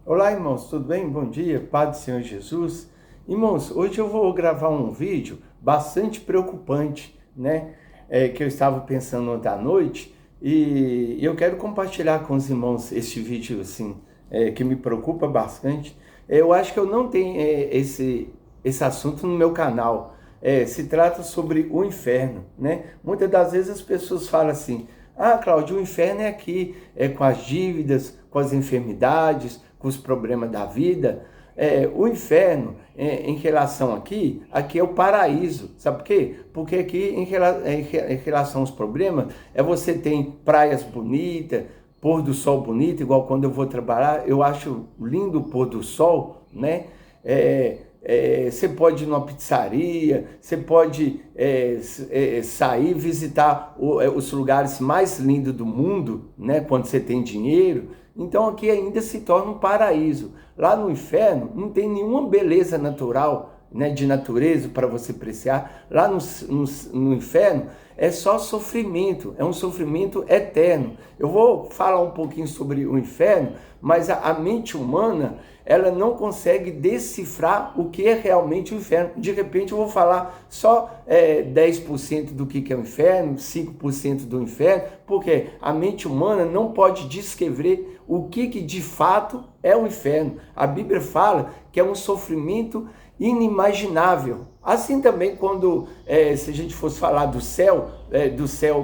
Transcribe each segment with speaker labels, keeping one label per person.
Speaker 1: Olá, irmãos, tudo bem? Bom dia, Paz do Senhor Jesus. Irmãos, hoje eu vou gravar um vídeo bastante preocupante, né? Que eu estava pensando ontem à noite e eu quero compartilhar com os irmãos este vídeo, assim, que me preocupa bastante. Eu acho que eu não tenho esse assunto no meu canal. Se trata sobre o inferno, né? Muitas das vezes as pessoas falam assim: ah, Cláudio, o inferno é aqui, é com as dívidas, com as enfermidades, com os problemas da vida. O inferno, em relação aqui é o paraíso. Sabe por quê? Porque aqui, em relação aos problemas, você tem praias bonitas, pôr do sol bonito, igual quando eu vou trabalhar, eu acho lindo o pôr do sol, né? Você pode ir numa pizzaria, você pode sair, visitar os lugares mais lindos do mundo, né, quando você tem dinheiro. Então aqui ainda se torna um paraíso. Lá no inferno não tem nenhuma beleza natural, né, de natureza para você apreciar. Lá no inferno é só sofrimento, é um sofrimento eterno. Eu vou falar um pouquinho sobre o inferno, mas a mente humana, ela não consegue decifrar o que é realmente o inferno. De repente eu vou falar só 10% do que é o inferno, 5% do inferno, porque a mente humana não pode descrever o que de fato é o inferno. A Bíblia fala que é um sofrimento inimaginável. Assim também quando, se a gente fosse falar do céu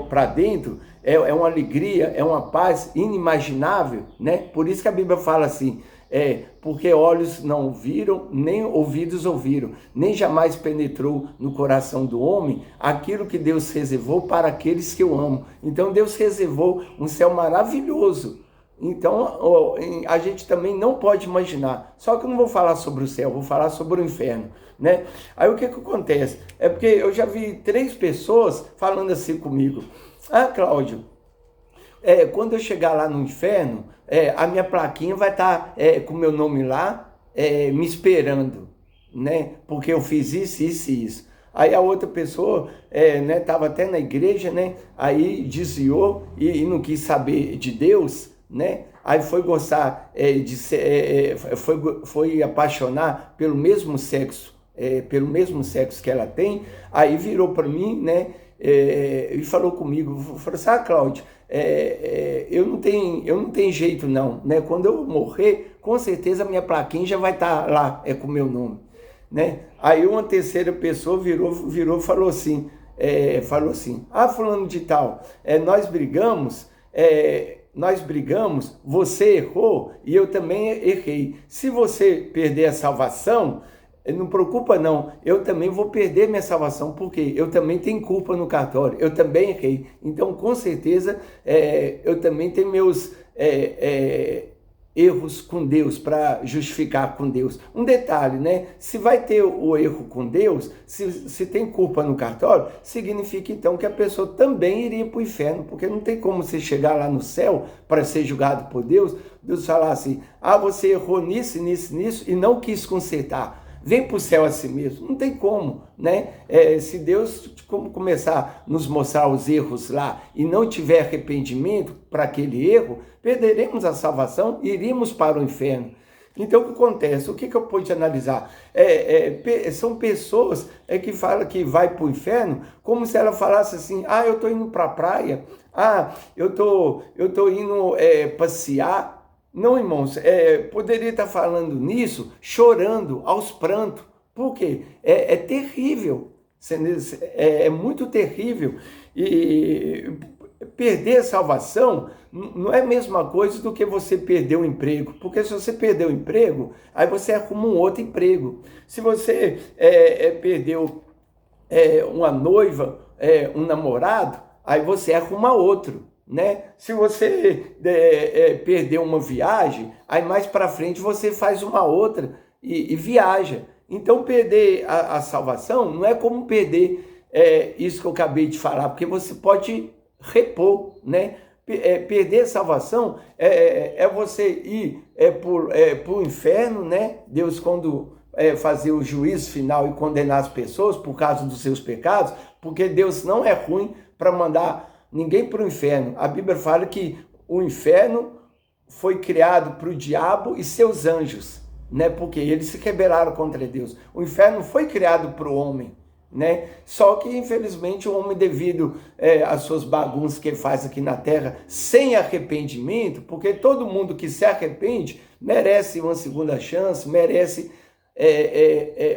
Speaker 1: para dentro, é uma alegria, é uma paz inimaginável, né? Por isso que a Bíblia fala assim, porque olhos não viram, nem ouvidos ouviram, nem jamais penetrou no coração do homem aquilo que Deus reservou para aqueles que o amam. Então Deus reservou um céu maravilhoso. Então, a gente também não pode imaginar. Só que eu não vou falar sobre o céu, vou falar sobre o inferno, né? Aí o que acontece? É porque eu já vi 3 pessoas falando assim comigo. Ah, Cláudio, quando eu chegar lá no inferno, a minha plaquinha vai estar com o meu nome lá, me esperando, né? Porque eu fiz isso, isso e isso. Aí a outra pessoa, né, estava até na igreja, né? Aí desviou e não quis saber de Deus, né? Aí foi gostar de ser, foi apaixonar pelo mesmo sexo que ela tem. Aí virou para mim, né? E falou comigo, falou assim: ah, Cláudio, eu não tenho jeito não, né? Quando eu morrer, com certeza a minha plaquinha já vai estar lá, com o meu nome, né? Aí uma terceira pessoa virou e falou assim: ah, fulano de tal, nós brigamos, você errou e eu também errei. Se você perder a salvação, não preocupa não, eu também vou perder minha salvação, porque eu também tenho culpa no cartório, eu também errei. Então, com certeza, eu também tenho meus erros com Deus, para justificar com Deus. Um detalhe, né? Se vai ter o erro com Deus, se tem culpa no cartório, significa então que a pessoa também iria para o inferno, porque não tem como você chegar lá no céu para ser julgado por Deus, Deus falar assim: ah, você errou nisso, nisso, nisso e não quis consertar. Vem para o céu a si mesmo. Não tem como, né? Se Deus começar a nos mostrar os erros lá e não tiver arrependimento para aquele erro, perderemos a salvação e iríamos para o inferno. Então, o que acontece? O que eu pude analisar? São pessoas que falam que vai para o inferno como se ela falasse assim: ah, eu estou indo para a praia, ah, eu tô indo passear. Não, irmãos, poderia estar falando nisso, chorando aos prantos. Por quê? É terrível, é muito terrível. E perder a salvação não é a mesma coisa do que você perder o emprego. Porque se você perder o emprego, aí você arruma um outro emprego. Se você perdeu uma noiva, um namorado, aí você arruma outro. Né? Se você perder uma viagem, aí mais para frente você faz uma outra e viaja. Então perder a salvação não é como perder isso que eu acabei de falar, porque você pode repor, né? Perder a salvação é você ir para o inferno, né? Deus, quando fazer o juízo final e condenar as pessoas por causa dos seus pecados, porque Deus não é ruim para mandar ninguém para o inferno. A Bíblia fala que o inferno foi criado para o diabo e seus anjos, né? Porque eles se rebelaram contra Deus. O inferno foi criado para o homem, né? Só que, infelizmente, o homem, devido às suas bagunças que ele faz aqui na terra, sem arrependimento, porque todo mundo que se arrepende merece uma segunda chance, merece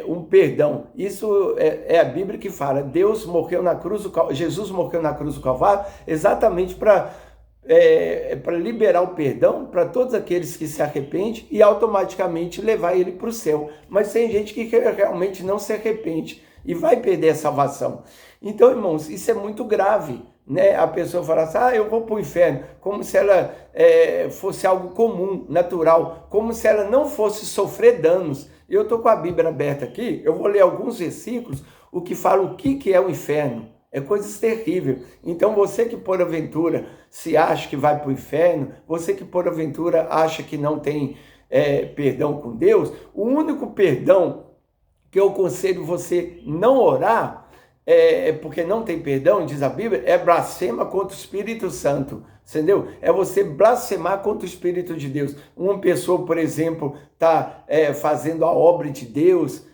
Speaker 1: um perdão. Isso é a Bíblia que fala. Jesus morreu na cruz do Calvário exatamente para liberar o perdão para todos aqueles que se arrependem e automaticamente levar ele para o céu. Mas tem gente que realmente não se arrepende e vai perder a salvação. Então, irmãos, isso é muito grave, né? A pessoa fala assim, eu vou para o inferno, como se ela fosse algo comum, natural, como se ela não fosse sofrer danos. Eu estou com a Bíblia aberta aqui, eu vou ler alguns versículos, o que fala o que é o inferno. É coisas terríveis. Então você que porventura se acha que vai para o inferno, você que porventura acha que não tem perdão com Deus, o único perdão que eu aconselho você não orar, porque não tem perdão, diz a Bíblia, é blasfema contra o Espírito Santo, entendeu? É você blasfemar contra o Espírito de Deus. Uma pessoa, por exemplo, está fazendo a obra de Deus,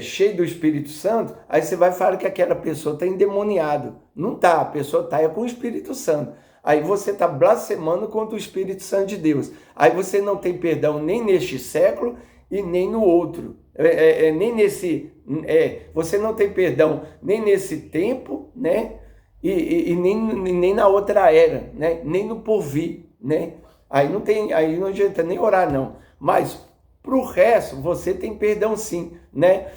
Speaker 1: cheio do Espírito Santo, aí você vai falar que aquela pessoa está endemoniada. Não está, a pessoa está com o Espírito Santo. Aí você está blasfemando contra o Espírito Santo de Deus. Aí você não tem perdão nem neste século e nem no outro. Nem nesse, você não tem perdão nem nesse tempo, né? E nem na outra era, né? Nem no porvir, né? Aí não adianta nem orar, não. Mas para o resto, você tem perdão sim, né?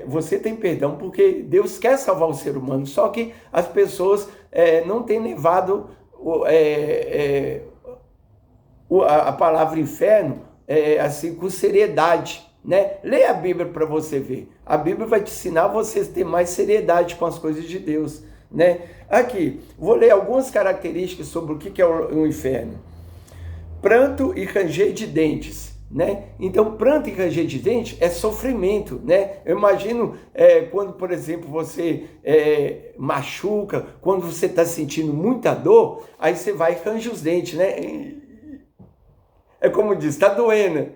Speaker 1: Você tem perdão porque Deus quer salvar o ser humano, só que as pessoas não têm levado a palavra inferno assim, com seriedade, né? Leia a Bíblia para você ver. A Bíblia vai te ensinar a você ter mais seriedade com as coisas de Deus, né? Aqui, vou ler algumas características sobre o que é o inferno. Pranto e ranger de dentes, né? Então, pranto e ranger de dentes é sofrimento, né? Eu imagino quando, por exemplo, você machuca, quando você está sentindo muita dor, aí você vai e range os dentes, né? É como diz, está doendo.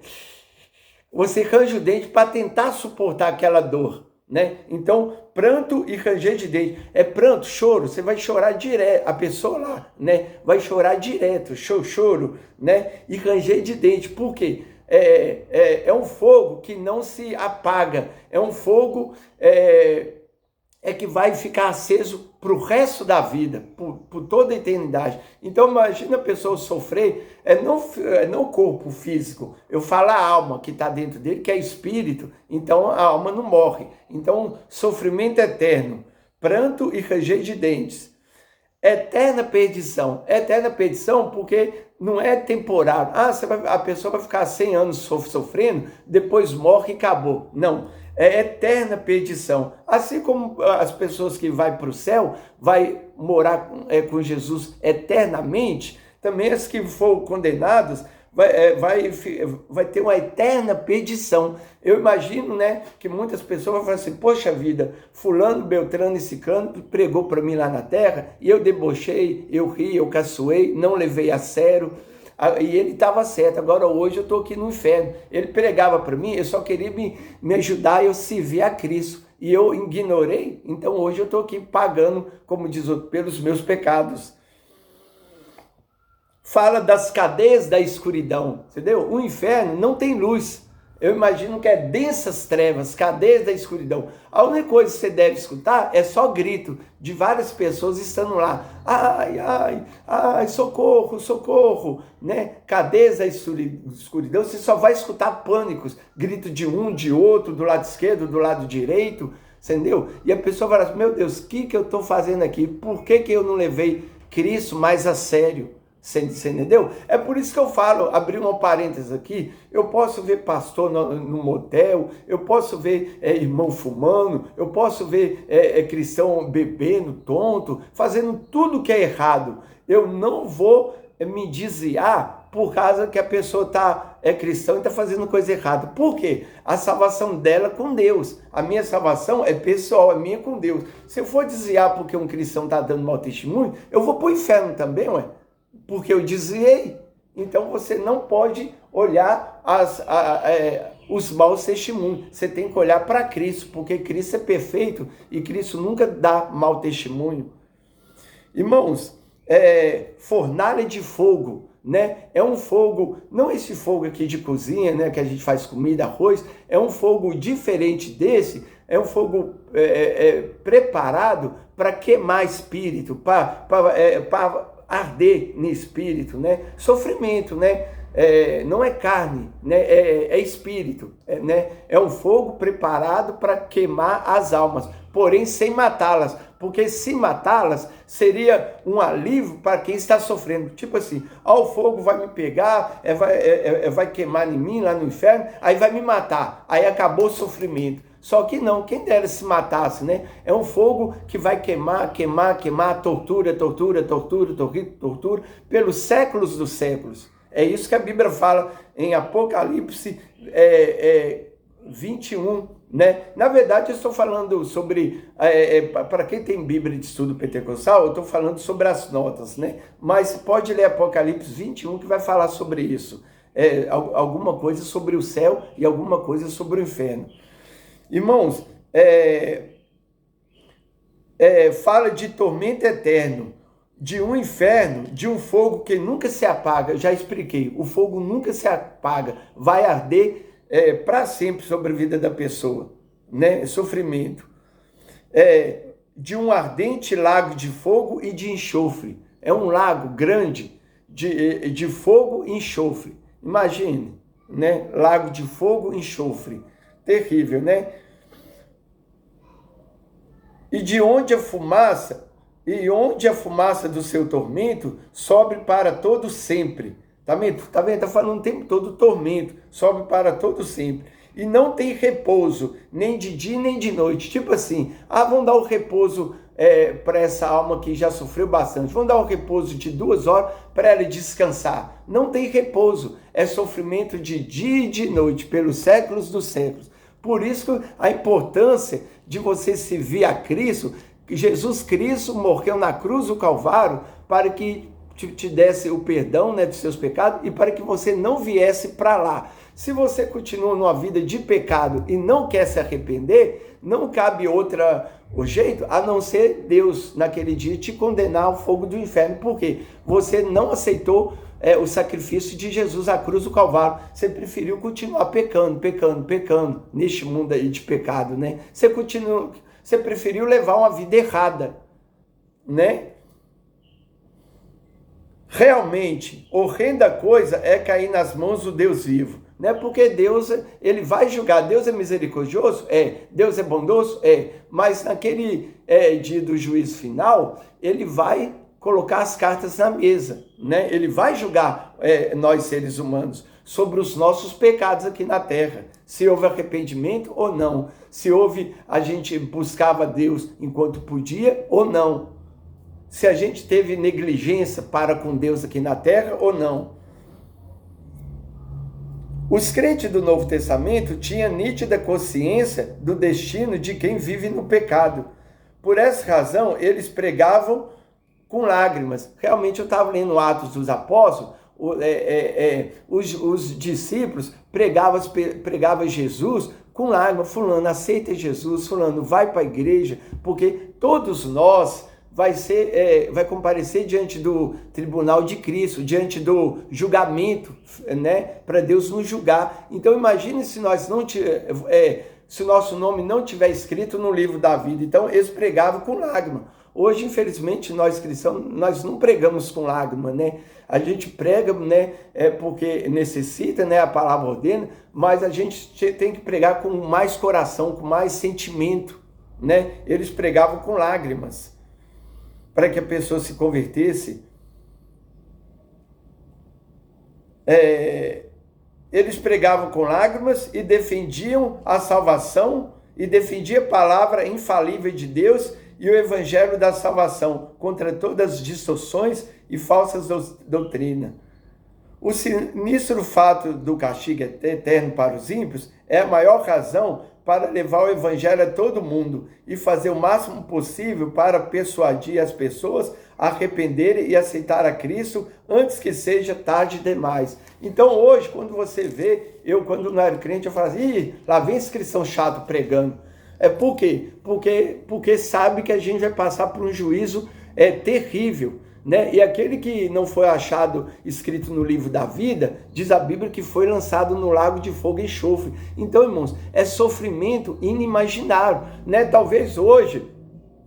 Speaker 1: Você range o dente para tentar suportar aquela dor, né? Então, pranto e ranger de dente. É pranto, choro, você vai chorar direto. A pessoa lá, né? Vai chorar direto, choro, né? E ranger de dente. Por quê? É um fogo que não se apaga. É um fogo que vai ficar aceso para o resto da vida, por toda a eternidade. Então imagina a pessoa sofrer, não o corpo físico, eu falo a alma que está dentro dele, que é espírito, então a alma não morre. Então sofrimento eterno, pranto e ranger de dentes. Eterna perdição porque não é temporário. A pessoa vai ficar 100 anos sofrendo, depois morre e acabou. Não. É eterna perdição. Assim como as pessoas que vão para o céu, vai morar com Jesus eternamente, também as que foram condenadas vai ter uma eterna perdição. Eu imagino, né, que muitas pessoas vão falar assim, poxa vida, fulano, beltrano e ciclano pregou para mim lá na terra, e eu debochei, eu ri, eu caçoei, não levei a sério, e ele estava certo. Agora hoje eu estou aqui no inferno. Ele pregava para mim, eu só queria me ajudar a eu servir a Cristo. E eu ignorei, então hoje eu estou aqui pagando, como diz o outro, pelos meus pecados. Fala das cadeias da escuridão, entendeu? O inferno não tem luz. Eu imagino que é densas trevas, cadeias da escuridão. A única coisa que você deve escutar é só grito de várias pessoas estando lá. Ai, socorro, né? Cadeias da escuridão, você só vai escutar pânicos, grito de um, de outro, do lado esquerdo, do lado direito, entendeu? E a pessoa vai falar, meu Deus, o que eu estou fazendo aqui? Por que eu não levei Cristo mais a sério? Você entendeu? É por isso que eu falo, abri um parênteses aqui, eu posso ver pastor no motel, eu posso ver irmão fumando, eu posso ver cristão bebendo, tonto, fazendo tudo que é errado. Eu não vou me desviar por causa que a pessoa é cristã e está fazendo coisa errada. Por quê? A salvação dela é com Deus. A minha salvação é pessoal, é minha com Deus. Se eu for desviar porque um cristão está dando mau testemunho, eu vou para o inferno também, ué. porque eu desviei. Então você não pode olhar os maus testemunhos. Você tem que olhar para Cristo, porque Cristo é perfeito e Cristo nunca dá mau testemunho. Irmãos, fornalha de fogo, né? É um fogo, não esse fogo aqui de cozinha, né? Que a gente faz comida, arroz. É um fogo diferente desse. É um fogo preparado para queimar espírito, para arder no espírito, né? Sofrimento, né? Não é carne, né? É espírito, né? É um fogo preparado para queimar as almas, porém sem matá-las, porque se matá-las seria um alívio para quem está sofrendo. Tipo assim, o fogo vai me pegar, vai queimar em mim lá no inferno, aí vai me matar, aí acabou o sofrimento. Só que não, quem dera se matasse, né? É um fogo que vai queimar, tortura, pelos séculos dos séculos. É isso que a Bíblia fala em Apocalipse 21, né? Na verdade, eu estou falando sobre, para quem tem Bíblia de estudo pentecostal, eu estou falando sobre as notas, né? Mas pode ler Apocalipse 21 que vai falar sobre isso. Alguma coisa sobre o céu e alguma coisa sobre o inferno. Irmãos, fala de tormento eterno, de um inferno, de um fogo que nunca se apaga. Eu já expliquei, o fogo nunca se apaga, vai arder para sempre sobre a vida da pessoa, né? Sofrimento. De um ardente lago de fogo e de enxofre. É um lago grande de fogo e enxofre. Imagine, né? Lago de fogo e enxofre. Terrível, né? E onde a fumaça do seu tormento sobe para todo sempre. Tá vendo? Tá falando o tempo todo tormento, sobe para todo sempre. E não tem repouso, nem de dia nem de noite. Tipo assim, vamos dar um repouso para essa alma que já sofreu bastante. Vamos dar um repouso de 2 horas para ela descansar. Não tem repouso, é sofrimento de dia e de noite, pelos séculos dos séculos. Por isso a importância de você servir a Cristo. Jesus Cristo morreu na cruz do Calvário para que te desse o perdão, né, dos seus pecados e para que você não viesse para lá. Se você continua numa vida de pecado e não quer se arrepender, não cabe o jeito a não ser Deus naquele dia te condenar ao fogo do inferno. Por quê? Você não aceitou o sacrifício de Jesus à cruz do Calvário. Você preferiu continuar pecando neste mundo aí de pecado, né? Você preferiu levar uma vida errada, né? Realmente, horrenda coisa é cair nas mãos do Deus vivo, né? Porque Deus, ele vai julgar. Deus é misericordioso? Deus é bondoso? Mas naquele dia do juízo final, ele vai colocar as cartas na mesa, né? Ele vai julgar nós seres humanos sobre os nossos pecados aqui na terra, se houve arrependimento ou não, se a gente buscava Deus enquanto podia ou não, se a gente teve negligência para com Deus aqui na terra ou não. Os crentes do Novo Testamento tinham nítida consciência do destino de quem vive no pecado. Por essa razão, eles pregavam com lágrimas. Realmente, eu estava lendo Atos dos Apóstolos, os discípulos pregavam Jesus com lágrimas. Fulano, aceita Jesus. Fulano, vai para a igreja, porque todos nós vai comparecer diante do tribunal de Cristo, diante do julgamento, né, para Deus nos julgar. Então imagine se se o nosso nome não tiver escrito no livro da vida. Então eles pregavam com lágrima. Hoje, infelizmente, nós cristãos, nós não pregamos com lágrima, né? A gente prega, né, porque necessita, né, a palavra ordena, mas a gente tem que pregar com mais coração, com mais sentimento, né? Eles pregavam com lágrimas, para que a pessoa se convertesse. Eles pregavam com lágrimas e defendiam a salvação e defendiam a palavra infalível de Deus e o evangelho da salvação contra todas as distorções e falsas doutrinas. O sinistro fato do castigo eterno para os ímpios é a maior razão para levar o evangelho a todo mundo e fazer o máximo possível para persuadir as pessoas a arrependerem e aceitar a Cristo antes que seja tarde demais. Então hoje, quando você vê, quando não era crente, eu falo assim, lá vem esse cristão chato pregando. Por quê? Porque sabe que a gente vai passar por um juízo terrível. Né? E aquele que não foi achado escrito no livro da vida, diz a Bíblia que foi lançado no lago de fogo e enxofre. Então, irmãos, é sofrimento inimaginável, né? Talvez hoje,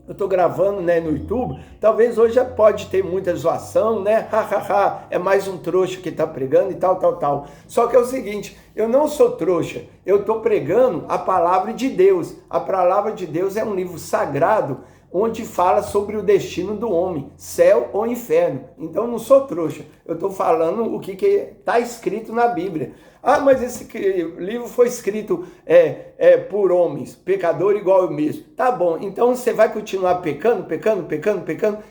Speaker 1: eu estou gravando, né, no YouTube, talvez hoje já pode ter muita zoação, né? É mais um trouxa que está pregando e tal. Só que é o seguinte, eu não sou trouxa, eu estou pregando a palavra de Deus. A palavra de Deus é um livro sagrado, onde fala sobre o destino do homem, céu ou inferno. Então eu não sou trouxa, eu estou falando o que está escrito na Bíblia. Ah, mas esse livro foi escrito por homens, pecador igual eu mesmo. Tá bom, então você vai continuar pecando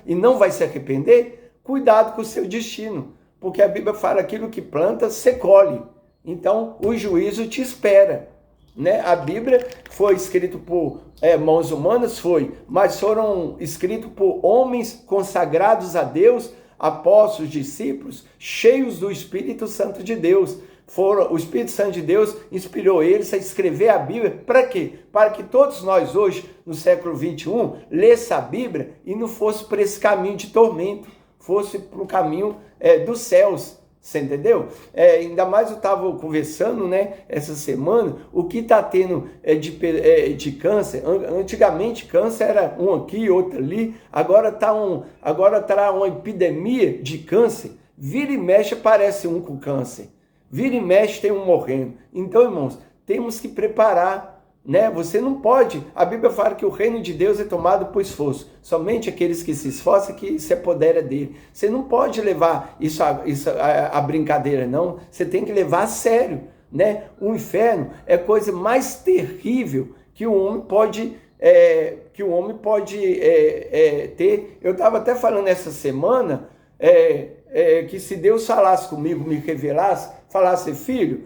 Speaker 1: e não vai se arrepender? Cuidado com o seu destino, porque a Bíblia fala aquilo que planta, você colhe. Então o juízo te espera. Né? A Bíblia foi escrita por mãos humanas, mas foram escritos por homens consagrados a Deus, apóstolos, discípulos, cheios do Espírito Santo de Deus. O Espírito Santo de Deus inspirou eles a escrever a Bíblia. Para quê? Para que todos nós hoje, no século 21, lesse a Bíblia e não fosse para esse caminho de tormento, fosse para o caminho dos céus. Você entendeu? Ainda mais eu estava conversando, né, essa semana, o que está tendo de câncer. Antigamente câncer era um aqui, outro ali, agora tá uma epidemia de câncer. Vira e mexe aparece um com câncer, vira e mexe tem um morrendo. Então, irmãos, temos que preparar, né? Você não pode, a Bíblia fala que o reino de Deus é tomado por esforço, somente aqueles que se esforçam que se apodera dele. Você não pode levar isso a brincadeira, não, você tem que levar a sério, né? O inferno é a coisa mais terrível que o homem pode ter. Eu estava até falando essa semana que se Deus falasse comigo, me revelasse, falasse, filho,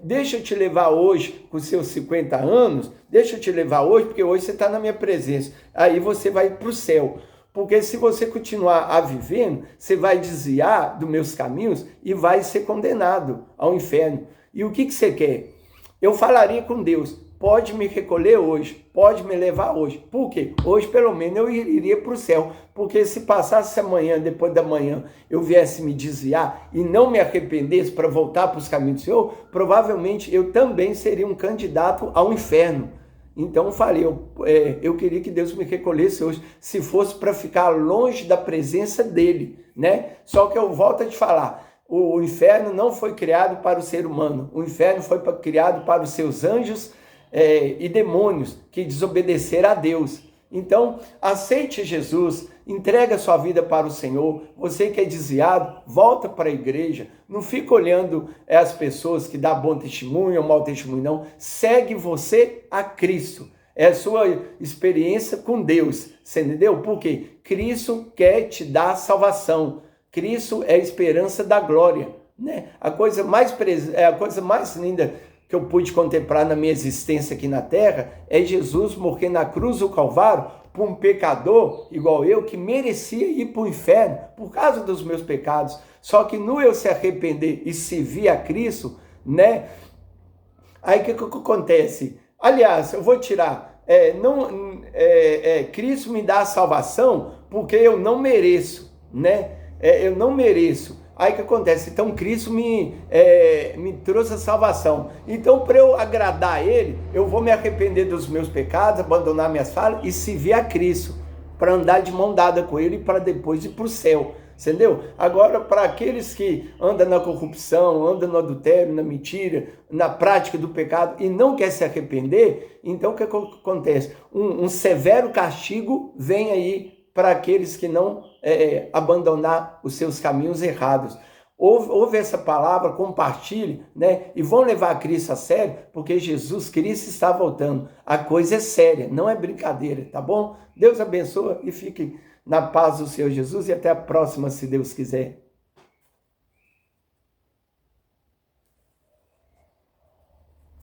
Speaker 1: deixa eu te levar hoje com seus 50 anos, deixa eu te levar hoje, porque hoje você está na minha presença, aí você vai para o céu, porque se você continuar vivendo, você vai desviar dos meus caminhos e vai ser condenado ao inferno. E o que você quer? Eu falaria com Deus, pode me recolher hoje, pode me levar hoje. Por quê? Hoje, pelo menos, eu iria para o céu. Porque se passasse amanhã, depois da manhã, eu viesse me desviar e não me arrependesse para voltar para os caminhos do Senhor, provavelmente eu também seria um candidato ao inferno. Então eu falei, eu queria que Deus me recolhesse hoje, se fosse para ficar longe da presença dele, né? Só que eu volto a te falar, o inferno não foi criado para o ser humano, o inferno foi criado para os seus anjos, e demônios que desobedeceram a Deus. Então, aceite Jesus, entrega sua vida para o Senhor. Você que é desviado, volta para a igreja. Não fica olhando as pessoas que dão bom testemunho ou mau testemunho, não. Segue você a Cristo. É a sua experiência com Deus. Você entendeu? Porque Cristo quer te dar salvação. Cristo é a esperança da glória, né? A coisa mais linda que eu pude contemplar na minha existência aqui na terra é Jesus morrer na cruz do Calvário por um pecador igual eu que merecia ir para o inferno por causa dos meus pecados. Só que no eu se arrepender e servir a Cristo, né? Aí o que acontece? Aliás, eu vou tirar, Cristo me dá a salvação porque eu não mereço, né? Eu não mereço. Aí o que acontece? Então Cristo me trouxe a salvação. Então, para eu agradar Ele, eu vou me arrepender dos meus pecados, abandonar minhas falhas e servir a Cristo, para andar de mão dada com Ele e para depois ir para o céu. Entendeu? Agora, para aqueles que andam na corrupção, andam no adultério, na mentira, na prática do pecado e não quer se arrepender, então o que acontece? Um severo castigo vem aí para aqueles que não abandonar os seus caminhos errados. Ouve essa palavra, compartilhe, né? E vão levar a Cristo a sério, porque Jesus Cristo está voltando. A coisa é séria, não é brincadeira, tá bom? Deus abençoe e fique na paz do Senhor Jesus e até a próxima, se Deus quiser.